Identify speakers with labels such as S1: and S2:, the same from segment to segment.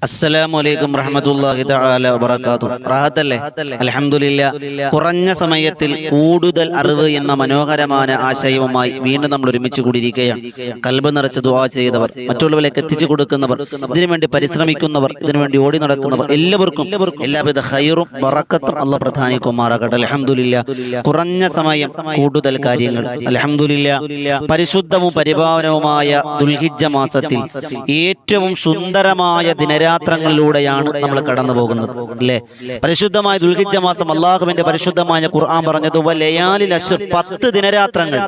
S1: അസ്സലാമലൈക്കും വറഹ്മത്തുള്ളാഹി തആല വബറകാതുഹു. റാഹത്തല്ലേ? അൽഹംദുലില്ലാ. കുറഞ്ഞ സമയത്തിൽ കൂടുതൽ അറിവ് എന്ന മനോഹരമായ ആശയവുമായി വീണ്ടും നമ്മൾ ഒരുമിച്ച് കൂടിയിരിക്കുകയാണ്. കൽബ് നിറച്ച് ദുആ ചെയ്തവർ, മറ്റുള്ളവരിലേക്ക് എത്തിച്ചു കൊടുക്കുന്നവർ, ഇതിനുവേണ്ടി പരിശ്രമിക്കുന്നവർ, ഇതിനുവേണ്ടി ഓടി നടക്കുന്നവർ, എല്ലാവർക്കും എല്ലാവിധ ഖൈറും ബറക്കത്തും അല്ലാഹ് പ്രദാനിക്കുമാറാകട്ടെ. അൽഹംദുലില്ലാ. കുറഞ്ഞ സമയം കൂടുതൽ കാര്യങ്ങൾ. അൽഹംദുലില്ലാ. പരിശുദ്ധവും പരിപാവനവുമായ ദുൽഹിജ്ജ മാസത്തിൽ ഏറ്റവും സുന്ദരമായ ദിനരാത്രങ്ങളിലൂടെയാണ് നമ്മൾ കടന്നു പോകുന്നത്, അല്ലേ? പരിശുദ്ധമായ ദുൽഹിജ്ജ മാസം അല്ലാഹുവിന്റെ പരിശുദ്ധമായ ഖുർആൻ പറഞ്ഞത് വലയാലിൽ അശ്ർ, 10 ദിനരാത്രങ്ങൾ.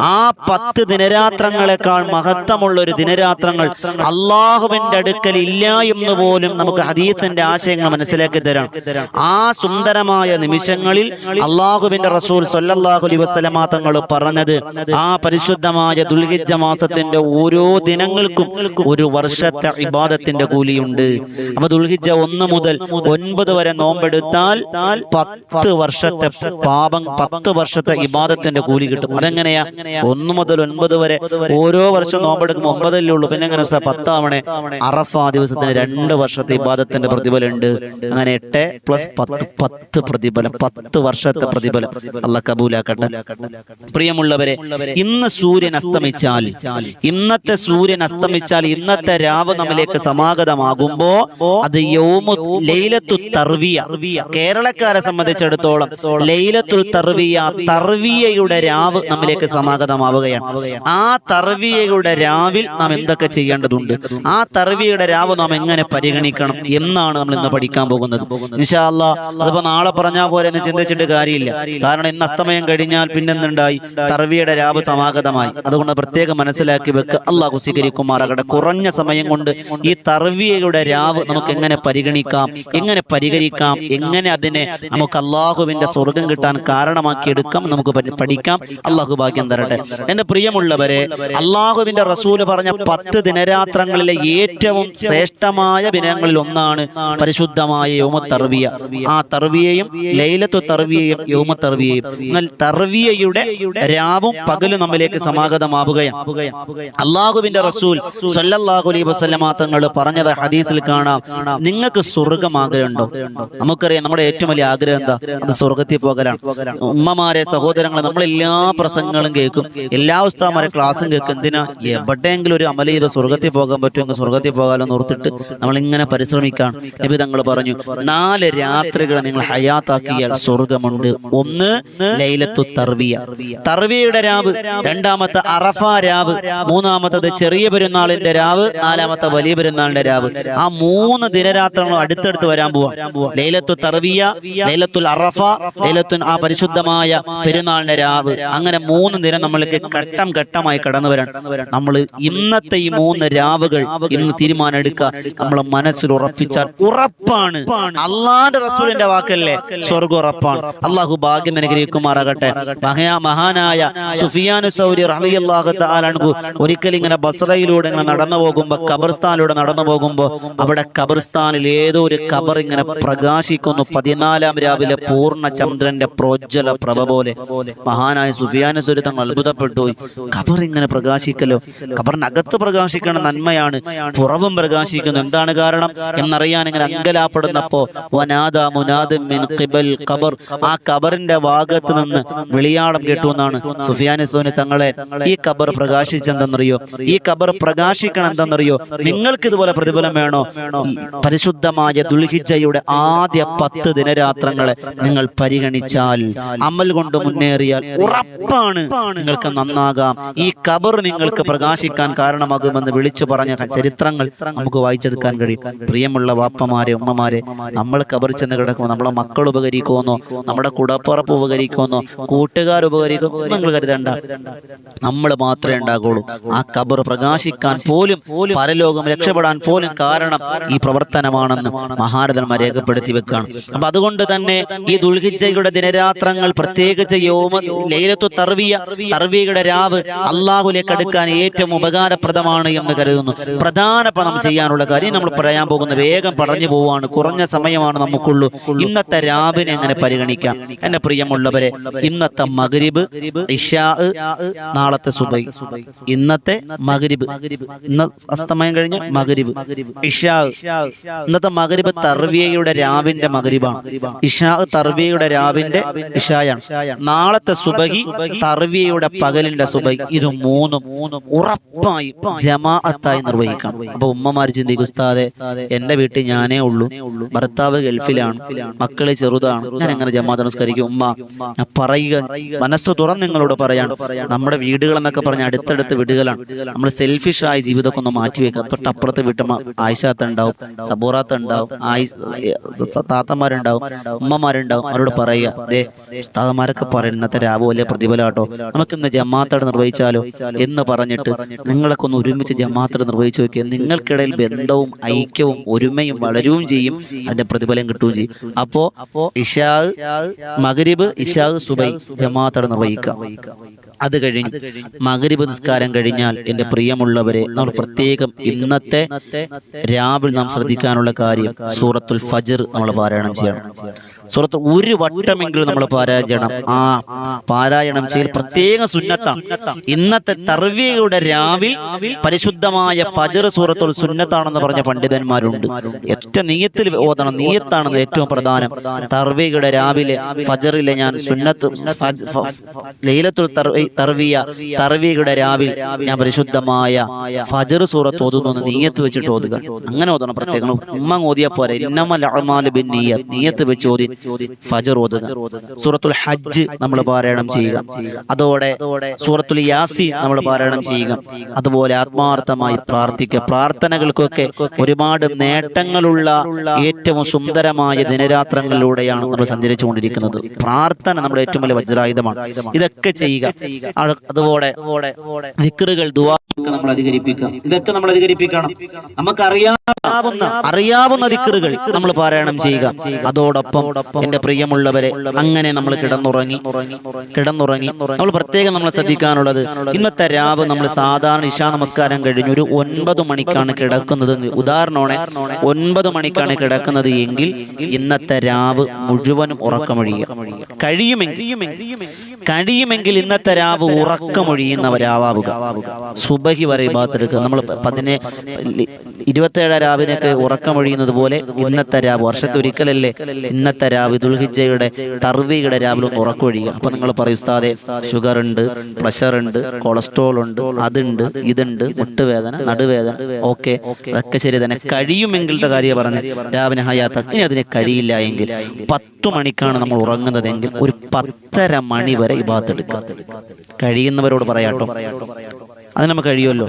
S1: ആ 10 ദിനരാത്രങ്ങളെക്കാൾ മഹത്വമുള്ള ഒരു ദിനരാത്രങ്ങൾ അല്ലാഹുവിന്റെ അടുക്കൽ ഇല്ല എന്ന് പോലും നമുക്ക് ഹദീസിന്റെ ആശയങ്ങൾ മനസ്സിലാക്കി തരാം. ആ സുന്ദരമായ നിമിഷങ്ങളിൽ അല്ലാഹുവിന്റെ റസൂൽ സ്വല്ലല്ലാഹു അലൈഹി വസല്ലമ തങ്ങൾ പറഞ്ഞത്, ആ പരിശുദ്ധമായ ദുൽഹിജ്ജ മാസത്തിന്റെ ഓരോ ദിനങ്ങൾക്കും ഒരു വർഷത്തെ ഇബാദത്തിന്റെ കൂലിയുണ്ട്. അപ്പൊ ദുൽഹിജ്ജ 1 മുതൽ 9 വരെ നോമ്പെടുത്താൽ 10 വർഷത്തെ പാപം, 10 വർഷത്തെ ഇബാദത്തിന്റെ കൂലി കിട്ടും. അതെങ്ങനെയാ? 1 മുതൽ 9 വരെ ഓരോ വർഷം നോമ്പെടുക്കുമ്പോൾ 9 ഉള്ളൂ, പിന്നെ എങ്ങനെ 10 ആവണേ? അറഫ ദിവസത്തിന് 2 വർഷത്തെ ഇബാദത്തിന്റെ പ്രതിഫലം ഉണ്ട്. അങ്ങനെ 8 + 10 പ്രതിഫലം, 10 വർഷത്തെ പ്രതിഫലം. അല്ലാഹ് കബൂലാക്കട്ടെ. പ്രിയമുള്ളവരെ, ഇന്ന് സൂര്യൻ അസ്തമിച്ചാൽ, ഇന്നത്തെ സൂര്യൻ അസ്തമിച്ചാൽ ഇന്നത്തെ രാവ് നമ്മിലേക്ക് സമാഗതമാകുമ്പോ അത് ലൈലത്തുൽ തർവിയ. കേരളക്കാരെ സംബന്ധിച്ചിടത്തോളം ലൈലത്തുൽ തർവിയ, തർവിയയുടെ രാവ് നമ്മിലേക്ക് സമാഗതമാവുകയാണ്. ആ തർവിയയുടെ രാവിൽ നാം എന്തൊക്കെ ചെയ്യേണ്ടതുണ്ട്, ആ തർവിയയുടെ രാവ് നാം എങ്ങനെ പരിഗണിക്കണം എന്നാണ് നമ്മൾ ഇന്ന് പഠിക്കാൻ പോകുന്നത്. ഇൻഷാ അല്ലാഹ്. അതിപ്പോ നാളെ പറഞ്ഞാൽ പോലെ എന്ന് ചിന്തിച്ചിട്ട് കാര്യമില്ല. കാരണം ഇന്ന് അസ്തമയം കഴിഞ്ഞാൽ പിന്നെന്തുണ്ടായി? തർവിയയുടെ രാവ് സമാഗതമായി. അതുകൊണ്ട് പ്രത്യേകം മനസ്സിലാക്കി വെക്കുക. അല്ലാഹു സ്വീകരിക്കുമാറാകട്ടെ. കുറഞ്ഞ സമയം കൊണ്ട് ഈ തർവിയയുടെ രാവ് നമുക്ക് എങ്ങനെ പരിഗണിക്കാം, എങ്ങനെ പരിഹരിക്കാം, എങ്ങനെ അതിനെ നമുക്ക് അള്ളാഹുവിന്റെ സ്വർഗം കിട്ടാൻ കാരണമാക്കി എടുക്കാം, നമുക്ക് പഠിക്കാം. അള്ളാഹു ഭാഗ്യം തരട്ടെ. എന്റെ പ്രിയമുള്ളവരെ, അള്ളാഹുവിന്റെ റസൂല് പറഞ്ഞ 10 ദിനരാത്രങ്ങളിലെ ഏറ്റവും ശ്രേഷ്ഠമായ ദിനങ്ങളിൽ ഒന്നാണ് പരിശുദ്ധമായ യൗമുത് തർവിയ. ആ തർവിയയും ലൈലത്തുൽ തർവിയയും യൗമുത് തർവിയയും. എന്നാൽ തർവിയയുടെ രാവും പകലും നമ്മിലേക്ക് സമാഗതമാവുകയാണ്. അള്ളാഹുവിന്റെ റസൂൽ സ്വല്ലല്ലാഹു അലൈഹി വസല്ലമ തങ്ങൾ പറഞ്ഞത് ഹദീസിൽ കാണാം, നിങ്ങൾക്ക് സ്വർഗം ആഗ്രഹമുണ്ടോ? നമുക്കറിയാം നമ്മുടെ ഏറ്റവും വലിയ ആഗ്രഹം എന്താ? അത് സ്വർഗത്തിൽ പോകലാണ്. ഉമ്മമാരെ, സഹോദരങ്ങളെ, നമ്മൾ എല്ലാ പ്രസംഗങ്ങളും കേൾക്കും, എല്ലാ ഉസ്താദുമാരെ ക്ലാസ്സും കേൾക്കും. എന്തിനാ? എവിടെയെങ്കിലും ഒരു അമൽ ചെയ്ത് സ്വർഗത്തിൽ പോകാൻ പറ്റുമെങ്കിൽ സ്വർഗത്തിൽ പോകാലോ എന്ന് ഓർത്തിട്ട് നമ്മളിങ്ങനെ പരിശ്രമിക്കാം. നബി തങ്ങൾ പറഞ്ഞു, 4 രാത്രികൾ നിങ്ങൾ ഹയാത്താക്കിയാൽ സ്വർഗമുണ്ട്. 1 ലൈലത്തുൽ തർവിയ, തർവിയയുടെ രാവ്. 2ാമത്തെ അറഫ രാവ്. 3ാമത്തത് ചെറിയ പെരുന്നാളിന്റെ രാവ്. 4ാമത്തെ വലിയ പെരുന്നാളിന്റെ രാവ്. ആ 3 ദിനരാത്രങ്ങളും അടുത്തടുത്ത് വരാൻ പോവാം. ലൈലത്തുൽ തർവിയ, ലൈലത്തുൽ അറഫ, ലൈലത്തുൽ ആ പരിശുദ്ധമായ പെരുന്നാളിന്റെ രാവ്. അങ്ങനെ 3 ദിനം നമ്മൾക്ക് ഘട്ടം ഘട്ടമായി കടന്നു വരാൻ. നമ്മൾ ഇന്നത്തെ ഈ 3 രാവുകൾ ഇന്ന് തീരുമാനം എടുക്കുക. നമ്മളെ മനസ്സിൽ ഉറപ്പിച്ചാൽ ഉറപ്പാണ്, അള്ളാന്റെ റസൂലിന്റെ വാക്കല്ലേ, സ്വർഗ്ഗം ഉറപ്പാണ്. അള്ളാഹു ഭാഗ്യം അനുഗ്രഹിക്കുമാറാകട്ടെ. മഹാനായ സുഫിയാനു സൗരി റളിയല്ലാഹു തആല അൻഹു ഒരിക്കൽ ഇങ്ങനെ ബസ്രയിലൂടെ ഇങ്ങനെ നടന്നു പോകുമ്പോ, ഖബർസ്ഥാനിലൂടെ നടന്നു പോകുമ്പോ, അവിടെ ഖബർസ്ഥാനിൽ ഏതോ ഒരു ഖബർ ഇങ്ങനെ പ്രകാശിക്കുന്നു. 14ാം രാവിലെ പൂർണ്ണ ചന്ദ്രന്റെ പ്രോജ്വല പ്രഭ പോലെ. മഹാനായ സുഫിയാനു സൗരി തങ്ങൾ അത്ഭുതപ്പെട്ടു. ഖബർ ഇങ്ങനെ പ്രകാശിക്കലോ? ഖബറിനകത്ത് പ്രകാശിക്കണ നന്മയാണ്, പുറവും പ്രകാശിക്കുന്നു. എന്താണ് കാരണം എന്നറിയാൻ ഇങ്ങനെ അങ്കലാപ്പെടുന്നപ്പോ വനാദാ മുനാദിൻ മിൻ ഖിബൽ ഖബർ, ആ ഖബറിന്റെ ഭാഗത്ത് നിന്ന് വിളിയാളം കേട്ടു എന്നാണ് സുഫിയാനു സൗരി തങ്ങളെ. ഈ ഖബർ പ്രകാശിച്ചെന്തെന്നറിയോ? ഈ ഖബർ പ്രകാശിക്കണം എന്തെന്നറിയോ? നിങ്ങൾക്ക് ഇതുപോലെ പ്രതിഫലം വേണോ? പരിശുദ്ധമായ ദുൽഹിജ്ജയുടെ ആദ്യ 10 ദിനരാത്രങ്ങളെ നിങ്ങൾ പരിഗണിച്ചാൽ, അമൽ കൊണ്ട് മുന്നേറിയാൽ ഉറപ്പാണ് നിങ്ങൾക്ക് നന്നാകാം. ഈ ഖബർ നിങ്ങൾക്ക് പ്രകാശിക്കാൻ കാരണമാകുമെന്ന് വിളിച്ചു പറഞ്ഞ ചരിത്രങ്ങൾ നമുക്ക് വായിച്ചെടുക്കാൻ കഴിയും. പ്രിയമുള്ള വാപ്പമാരെ, ഉമ്മമാരെ, നമ്മൾ ഖബർ ചെന്ന് കിടക്കുമ്പോൾ നമ്മളെ മക്കൾ ഉപകരിക്കുമെന്നോ, നമ്മുടെ കുടപ്പുറപ്പ് ഉപകരിക്കുമെന്നോ, കൂട്ടുകാർ ഉപകരിക്കുമെന്നോ നിങ്ങൾ കരുതണ്ട. നമ്മൾ മാത്രമേ ഉണ്ടാകുള്ളൂ. ആ ഖബർ പ്രകാശിക്കാൻ പോലും, പരലോകം രക്ഷപ്പെടാൻ പോലും കാരണം ഈ പ്രവർത്തനമാണെന്ന് മഹാരഥന്മാർ രേഖപ്പെടുത്തി വെക്കുകയാണ്. അപ്പൊ അതുകൊണ്ട് തന്നെ ഈ ദുൽഹിജ്ജയുടെ ദിനരാത്രങ്ങൾ, പ്രത്യേകിച്ച് ലൈലത്തുൽ തർവിയ, തർവിയയുടെ രാവ് അള്ളാഹുലേക്ക് അടുക്കാൻ ഏറ്റവും ഉപകാരപ്രദമാണ് എന്ന് കരുതുന്നു. പ്രധാനപ്പെട്ട നാം ചെയ്യാനുള്ള കാര്യം നമ്മൾ പറയാൻ പോകുന്ന, വേഗം പറഞ്ഞു പോവാണ്, കുറഞ്ഞ സമയമാണ് നമുക്കുള്ളൂ. ഇന്നത്തെ രാവിനെ എങ്ങനെ പരിഗണിക്കാം? എന്റെ പ്രിയമുള്ളവരെ, ഇന്നത്തെ മഗ്രിബ്, ഇശാ, നാളത്തെ സുബഹി, ഇന്നത്തെ മഗ്രിബ്, ഇന്ന് അസ്തമയം കഴിഞ്ഞ് മഗ്രിബ്, ഇഷാ. ഇന്നത്തെ മഗ്രിബ് തർവിയയുടെ രാവിന്റെ മഗ്രിബാണ്. ഇഷാ തർവിയയുടെ രാവിന്റെ ഇഷായാണ്. നാളത്തെ സുബഹി തർവിയയുടെ പകലിന്റെ സുബഹി. ഇത് മൂന്നും ഉറപ്പായി ജമാഅത്തായി നിർവഹിക്കണം. അപ്പൊ ഉമ്മമാര് ചിന്തിക്കും, ഉസ്താദെ എന്റെ വീട്ടിൽ ഞാനേ ഉള്ളൂ, ഭർത്താവ് ഗൾഫിലാണ്, മക്കളെ ചെറുതാണ്, ഞാൻ എങ്ങനെ ജമാഅത്ത് നമസ്കരിക്കും? ഉമ്മ ഞാൻ പറയുക, മനസ്സ് തുറന്ന് നിങ്ങളോട് പറയാണ്, നമ്മുടെ വീടുകൾ എന്നൊക്കെ പറഞ്ഞ അടുത്തടുത്ത് വീടുകളാണ്. നമ്മൾ സെൽഫിഷായ ജീവിതമൊക്കെ ഒന്ന് മാറ്റിവെക്കുക. തൊട്ടപ്പുറത്തെ വീട്ടമ്മ ആയിഷാത്ത ഉണ്ടാവും, സബൂറാത്ത ഉണ്ടാവും, താത്തമാരുണ്ടാവും, ഉമ്മമാരുണ്ടാവും. അവരോട് പറയുക, ദേ ഉസ്താദന്മാരൊക്കെ പറയും ഇന്നത്തെ രാവ് വലിയ പ്രതിഫലാട്ടോ, നമുക്കിന്ന് ജമാഅത്ത് നിർവഹിച്ചാലോ എന്ന് പറഞ്ഞിട്ട് നിങ്ങളൊക്കെ ഒന്ന് ഒരുമിച്ച് ജമാഅത്ത് നിർവഹിച്ചു നോക്കിയാൽ നിങ്ങൾക്കിടയിൽ ബന്ധവും ഐക്യവും ഒരുമയും വളരുകയും ചെയ്യും, അതിന്റെ പ്രതിഫലം കിട്ടുകയും ചെയ്യും. അപ്പോ ഇശാ മഗ്രിബ് ഇശാ സുബൈ ജമാഅത്ത് നിർവഹിക്കുക. അത് കഴിഞ്ഞ് മഗ്രിബ് നിസ്കാരം കഴിഞ്ഞാൽ എൻ്റെ പ്രിയമുള്ളവരെ, നമ്മൾ പ്രത്യേകം ഇന്നത്തെ രാവിലെ നാം ശ്രദ്ധിക്കാനുള്ള കാര്യം സൂറത്തുൽ ഫജ്ർ നമ്മൾ പാരായണം ചെയ്യണം. സൂറത്ത് ഒരു വട്ടമെങ്കിലും നമ്മൾ പാരായണം ചെയ്യണം. ആ പാരായണം ചെയ്യൽ പ്രത്യേക സുന്നത്താണ്. ഇന്നത്തെ തർവിയയുടെ രാവിൽ പരിശുദ്ധമായ ഫജ്ർ സൂറത്തുൽ സുന്നത്താണെന്ന് പറഞ്ഞ പണ്ഡിതന്മാരുണ്ട്. ഏറ്റവും നീയത്തിൽ ഓതണം, നീയത്താണ് ഏറ്റവും പ്രധാനം. തർവിയയുടെ രാവിലെ ഫജ്റിലെ ഞാൻ സുന്നത്ത് ലൈലത്തുൽ തർവിയയുടെ രാവിൽ ഞാൻ പരിശുദ്ധമായ ഫജ്ർ സൂറത്ത് ഓതുന്നു, നീയത്ത് വെച്ചിട്ട് ഓതുക. അങ്ങനെ ഓതണം പ്രത്യേകം. ഉമ്മ ഓതിയാ പോരെ, ഇന്നമൽ അഅ്മാലു ബിന്നിയ്യാത്ത്, നീയത്ത് വെച്ച് ഓതി ഫജ്ർ ഓതുക. സൂറത്തുൽ ഹജ്ജ് നമ്മൾ പാരായണം ചെയ്യുക. അതോടെ സൂറത്തുൽ യാസീൻ നമ്മൾ പാരായണം ചെയ്യുക. അതുപോലെ ആത്മാർത്ഥമായി പ്രാർത്ഥിക്കുക. പ്രാർത്ഥനകൾക്കൊക്കെ ഒരുപാട് നേട്ടങ്ങളുള്ള ഏറ്റവും സുന്ദരമായ ദിനരാത്രങ്ങളിലൂടെയാണ് നമ്മൾ സഞ്ചരിച്ചുകൊണ്ടിരിക്കുന്നത്. പ്രാർത്ഥന നമ്മുടെ ഏറ്റവും വലിയ വജ്രായുധമാണ്. ഇതൊക്കെ ചെയ്യുക. അതുപോലെ ദിക്റുകൾ, ദുആ നമ്മൾ അധികരിപ്പിക്കുക. ഇതൊക്കെ നമ്മൾ അധികരിപ്പിക്കണം. നമുക്ക് അറിയാവുന്ന ദിക്റുകൾ നമ്മൾ പാരായണം ചെയ്യുക. അതോടൊപ്പം എൻ്റെ പ്രിയമുള്ളവരെ, അങ്ങനെ നമ്മൾ കിടന്നുറങ്ങി നമ്മൾ പ്രത്യേകം നമ്മൾ ശ്രദ്ധിക്കാനുള്ളത്, ഇന്നത്തെ രാവ് നമ്മൾ സാധാരണ ഇശാ നമസ്കാരം കഴിഞ്ഞ് ഒരു 9 മണിക്കാണ് കിടക്കുന്നത്. ഉദാഹരണമാണ് 9 മണിക്കാണ് കിടക്കുന്നത് എങ്കിൽ ഇന്നത്തെ രാവ് മുഴുവനും ഉറക്കമൊഴിയുക. കഴിയുമെങ്കിൽ ഇന്നത്തെ രാവ് ഉറക്കമൊഴിയുന്നവരാവുക. സുബഹി വരെ ഇബാദത്തെടുക്കുക. നമ്മൾ 27 രാവിനൊക്കെ ഉറക്കമൊഴിയുന്നത് പോലെ ഇന്നത്തെ രാവ്, വർഷത്തൊരിക്കലല്ലേ ഇന്നത്തെ രാവ്, ദുൽഹിജ്ജയുടെ തർവിയുടെ രാവിലെ ഒന്ന് ഉറക്കമൊഴിയുക. അപ്പൊ നിങ്ങൾ പറയും, ഉസ്താദേ ഷുഗർ ഉണ്ട്, പ്രഷർ ഉണ്ട്, കൊളസ്ട്രോൾ ഉണ്ട്, അതുണ്ട്, ഇതുണ്ട്, മുട്ടുവേദന, നടുവേദന, ഓക്കെ അതൊക്കെ ശരി തന്നെ. കഴിയുമെങ്കിലത്തെ കാര്യം പറഞ്ഞ് രാവിലെ ഹയാത്ത. ഇനി അതിന് കഴിയില്ല എങ്കിൽ 10 മണിക്കാണ് നമ്മൾ ഉറങ്ങുന്നതെങ്കിൽ ഒരു 10:30 മണി വരെ ഇബാദത്ത് എടുക്കുക. കഴിയുന്നവരോട് പറയാട്ടോ, അത് നമുക്ക് കഴിയുമല്ലോ.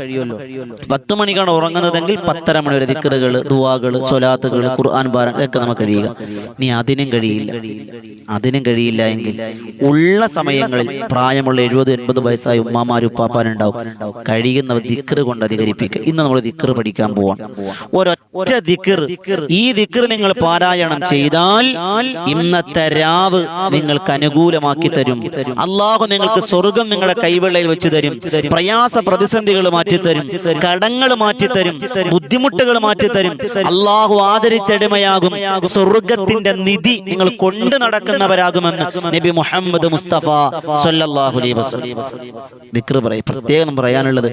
S1: 10 മണിക്കാണ് ഉറങ്ങുന്നതെങ്കിൽ 10:30 മണി വരെ ദിക്റുകൾ, ദുആകൾ, സ്വലാത്തുകൾ, ഖുർആൻ പാരായണം ഇതൊക്കെ നമുക്ക് കഴിയുക. ഇനി അതിനും കഴിയില്ല എങ്കിൽ ഉള്ള സമയങ്ങളിൽ പ്രായമുള്ള 70-80 വയസ്സായ ഉമ്മാമാരും ഉപ്പാപ്പാരുണ്ടാവും. കഴിയുന്നവർ ദിക്റ് കൊണ്ട് അധികരിപ്പിക്കുക. ഇന്ന് നമ്മൾ ദിക്റ് പഠിക്കാൻ പോവാണ്. ഒരൊറ്റ ദിക്റ്, ഈ ദിക്റ് നിങ്ങൾ പാരായണം ചെയ്താൽ ഇന്നത്തെ രാവ് നിങ്ങൾക്ക് അനുകൂലമാക്കി തരും. അല്ലാഹു നിങ്ങൾക്ക് സ്വർഗം നിങ്ങളുടെ കൈവെള്ളയിൽ വെച്ച് തരും. പ്രയാസ പ്രതിസന്ധികൾ മാറ്റിത്തരും, കടങ്ങൾ മാറ്റിത്തരും, ബുദ്ധിമുട്ടുകൾ മാറ്റിത്തരും. അള്ളാഹു ആദരിച്ചടിമയാകും. സ്വർഗത്തിന്റെ നിധി നിങ്ങൾ കൊണ്ടു നടക്കുന്നവരാകുമെന്ന് നബി മുഹമ്മദ് മുസ്തഫ സ്വല്ലല്ലാഹു അലൈഹി വസല്ലം ദിക്റ് പറയും. പ്രത്യേകം പറയാനുള്ളത്,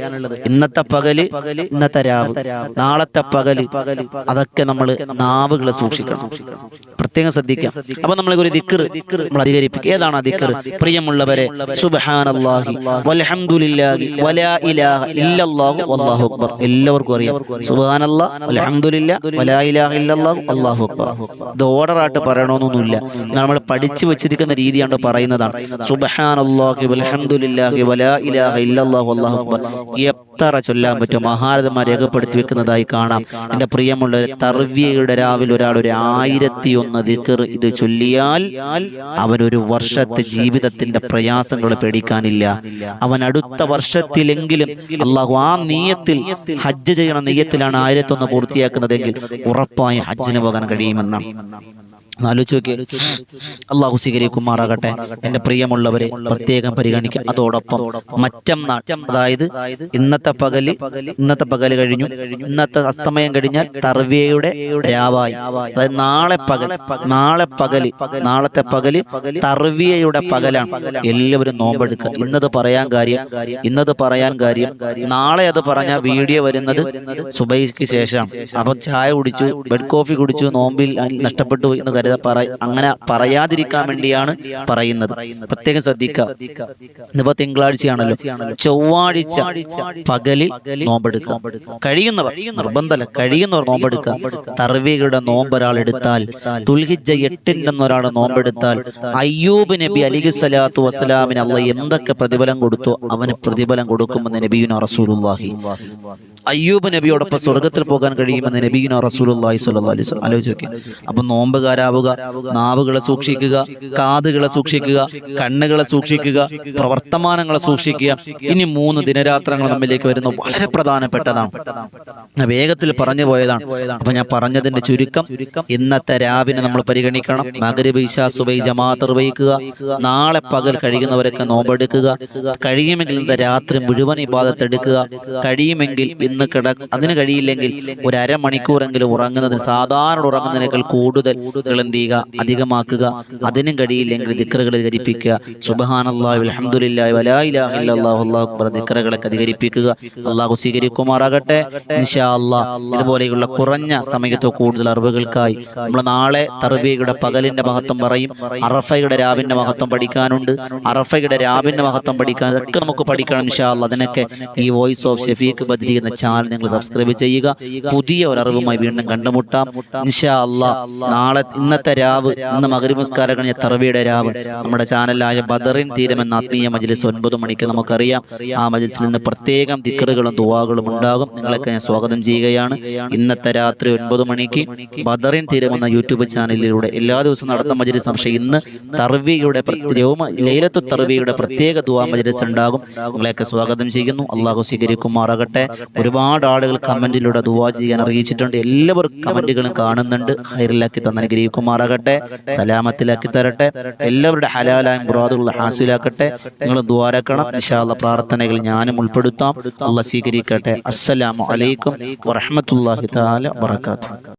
S1: ഇന്നത്തെ പകല്, ഇന്നത്തെ രാവ്, നാളത്തെ പകല്, അതൊക്കെ നമ്മൾ നാവുകളെ സൂക്ഷിക്കണം, പ്രത്യേകം ശ്രദ്ധിക്കാം. അപ്പൊ നമ്മൾ ഒരു ദിക്റ് നമ്മൾ അധികരിപ്പിക്കുക. ഏതാണ് ആ ദിക്റ്? പ്രിയമുള്ളവരെ, സുബ്ഹാനല്ലാഹി വൽഹംദുലില്ലാഹി വലാ ഇലാഹ ഇല്ലല്ലാഹു വല്ലാഹു അക്ബർ. എല്ലാവർക്കും അറിയാം. സുബ്ഹാനല്ലാഹ്, അൽഹംദുലില്ലാഹ്, വലാ ഇലാഹ ഇല്ലല്ലാഹു വല്ലാഹു അക്ബർ. ഇത് ഓർഡറായിട്ട് പറയണമെന്നൊന്നുമില്ല. നമ്മൾ പഠിച്ചു വെച്ചിരിക്കുന്ന രീതിയാണ് പറയുന്നതാണ്. സുബ്ഹാനല്ലാഹി വൽഹംദുലില്ലാഹി വലാ ഇലാഹ ഇല്ലല്ലാഹു വല്ലാഹു അക്ബർ എത്ര ചൊല്ലാൻ പറ്റും മഹാരഥന്മാർ രേഖപ്പെടുത്തി വെക്കുന്നതായി കാണാം. എൻ്റെ പ്രിയമുള്ളവർ, തർവിയയുടെ രാവിലെ ഒരാൾ ഒരു 1001 ദിക്ർ ഇത് ചൊല്ലിയാൽ അവനൊരു വർഷത്തെ ജീവിതത്തിന്റെ പ്രയാസങ്ങൾ പേടിക്കാനില്ല. അവൻ അടുത്ത വർഷത്തിലെങ്കിലും അള്ളാഹു ആ നീയത്തിൽ ഹജ്ജ് ചെയ്യണ നീയത്തിലാണ് 1001 പൂർത്തിയാക്കുന്നതെങ്കിൽ ഉറപ്പായും ഹജ്ജിന് പോകാൻ കഴിയുമെന്നാണ്. ആലോചിച്ച് നോക്കിയേ. അള്ളാഹു സ്വീകരിക്കുമാറാകട്ടെ. എൻ്റെ പ്രിയമുള്ളവരെ പ്രത്യേകം പരിഗണിക്കുക. അതോടൊപ്പം മറ്റന്നാൾ, അതായത് ഇന്നത്തെ പകല് കഴിഞ്ഞു, ഇന്നത്തെ അസ്തമയം കഴിഞ്ഞാൽ തർവിയയുടെ രാവായി. അതായത് നാളത്തെ പകല് തർവിയയുടെ പകലാണ്. എല്ലാവരും നോമ്പെടുക്കുക. ഇന്നത് പറയാൻ കാര്യം നാളെ അത് പറഞ്ഞ വീഡിയോ വരുന്നത് സുബൈക്ക് ശേഷമാണ്. അപ്പൊ ചായ കുടിച്ചു, ബെഡ് കോഫി കുടിച്ചു, നോമ്പിൽ നഷ്ടപ്പെട്ടു എന്ന് അങ്ങനെ പറയാതിരിക്കാൻ വേണ്ടിയാണ് പറയുന്നത്. പ്രത്യേകം ശ്രദ്ധിക്കുക. ഇന്നിപ്പോ തിങ്കളാഴ്ചയാണല്ലോ, ചൊവ്വാഴ്ച പകലിൽ നോമ്പെടുക്കുക. കഴിയുന്നവർ, നിർബന്ധമല്ല, കഴിയുന്നവർ നോമ്പെടുക്കുക. തർവീയുടെ നോമ്പ് ഒരാൾ എടുത്താൽ, ദുൽഹിജ്ജ 8 ഒരാൾ നോമ്പെടുത്താൽ, അയ്യൂബ് നബി അലൈഹിസ്സലാത്തു വസ്സലാമിന് അല്ലാഹ് എന്തൊക്കെ പ്രതിഫലം കൊടുത്തു അവന് പ്രതിഫലം കൊടുക്കുമെന്ന് നബിയുനാ റസൂലുള്ളാഹി. അയ്യൂബ് നബിയോടൊപ്പം സ്വർഗത്തിൽ പോകാൻ കഴിയുമെന്ന് നബിയുനാ റസൂലുള്ളാഹി സ്വല്ലല്ലാഹു അലൈഹി വസല്ലം. ആലോചിക്കുക. അപ്പൊ നോമ്പുകാരാവുക, നാവുകളെ സൂക്ഷിക്കുക, കാതുകളെ സൂക്ഷിക്കുക, കണ്ണുകളെ സൂക്ഷിക്കുക, പ്രവർത്തമാനങ്ങളെ സൂക്ഷിക്കുക. ഇനി 3 ദിനരാത്രങ്ങൾ നമ്മിലേക്ക് വരുന്നു, വളരെ പ്രധാനപ്പെട്ടതാണ്. വേഗത്തിൽ പറഞ്ഞു പോയതാണ്. അപ്പൊ ഞാൻ പറഞ്ഞതിന്റെ ചുരുക്കം, ഇന്നത്തെ രാവിനെ നമ്മൾ പരിഗണിക്കണം. മഗ്രിബ്, ഇശാ, സുബൈ ജമാഅത്ത് നിർവഹിക്കുക. നാളെ പകൽ കഴിയുന്നവരൊക്കെ നോമ്പെടുക്കുക. കഴിയുമെങ്കിൽ ഇന്നത്തെ രാത്രി മുഴുവൻ ഇബാദത്ത് എടുക്കുക. കഴിയുമെങ്കിൽ അതിന് കഴിയില്ലെങ്കിൽ ഒരു അരമണിക്കൂറെങ്കിലും ഉറങ്ങുന്നതിന്, സാധാരണ ഉറങ്ങുന്നതിനേക്കാൾ കൂടുതൽ എന്ത് ചെയ്യുക, അധികമാക്കുക. അതിനും കഴിയില്ലെങ്കിൽ ദിക്റുകൾ അധികരിപ്പിക്കുക. സുബ്ഹാനല്ലാഹി വൽഹംദുലില്ലാഹി വലാ ഇലാഹ ഇല്ലല്ലാഹു അല്ലാഹു അക്ബർ ദിക്റുകളൊക്കെ അധികരിപ്പിക്കുക. അല്ലാഹു സ്വീകരിക്കുമാറാകട്ടെ ഇൻഷാ അല്ലാഹ്. ഇതുപോലെയുള്ള കുറഞ്ഞ സമയത്തോ കൂടുതൽ അറിവുകൾക്കായി നമ്മൾ നാളെ തർബീയയുടെ പകലിന്റെ മഹത്വം പറയും. അറഫയുടെ രാവിന്റെ മഹത്വം പഠിക്കാനുണ്ട്. അറഫയുടെ രാവിന്റെ മഹത്വം പഠിക്കാൻ, ഇതൊക്കെ നമുക്ക് പഠിക്കണം ഇൻഷാ അല്ലാഹ്. അതിനൊക്കെ ഈ വോയിസ് ഓഫ് ഷഫീഖ് ബദ്രി എന്ന ചാനൽ നിങ്ങൾ സബ്സ്ക്രൈബ് ചെയ്യുക. പുതിയ ഒരു അറിവുമായി വീണ്ടും കണ്ടുമുട്ടാം ഇൻഷാ അല്ലാഹ്. ഇന്നത്തെ രാവ്, ഇന്ന് മഗ്രിബ് നിസ്കാരം കഴിഞ്ഞ തർബീയയുടെ രാവ് നമ്മുടെ ചാനലായ ബദറിൻ തീരം എന്ന ആത്മീയ മജ്ലിസ് 9 മണിക്ക് നമുക്കറിയാം. ആ മജ്ലിസിൽ നിന്ന് പ്രത്യേകം ദിക്റുകളും ദുആകളും ഉണ്ടാകും. നിങ്ങളൊക്കെ ഞാൻ സ്വാഗതം ചെയ്യുകയാണ്. ഇന്നത്തെ രാത്രി 9 മണിക്ക് ബദറിൻ തീരം എന്ന യൂട്യൂബ് ചാനലിലൂടെ എല്ലാ ദിവസവും നടത്തുന്ന മജ്ലിസ്. പക്ഷേ ഇന്ന് തർബീയയുടെ ലൈലത്തു തർബീയയുടെ പ്രത്യേക ദുആ മജ്ലിസ് ഉണ്ടാകും. നിങ്ങളെയൊക്കെ സ്വാഗതം ചെയ്യുന്നു. അല്ലാഹു സ്വീകരിക്കുമാറാകട്ടെ. ഒരുപാട് ആളുകൾ കമന്റിലൂടെ ദുആ ചെയ്യാൻ അറിയിച്ചിട്ടുണ്ട്. എല്ലാവരും കമന്റുകളും കാണുന്നുണ്ട്. ഖൈറിലാക്കി തന്നനുഗ്രഹിക്കുമാറാകട്ടെ, സലാമത്തിലാക്കി തരട്ടെ, എല്ലാവരുടെ ഹലാലായ മുറാദുകൾ ഹാസിലാക്കട്ടെ. നിങ്ങൾ ദുആരക്കണം ഇൻഷാ അല്ലാഹ്. പ്രാർത്ഥനകൾ ഞാനും ഉൾപ്പെടുത്താം. അല്ലാഹ് സ്വീകരിക്കട്ടെ. അസ്സലാമു അലൈക്കും വറഹ്മത്തുള്ളാഹി തആല വബറകാതുഹു.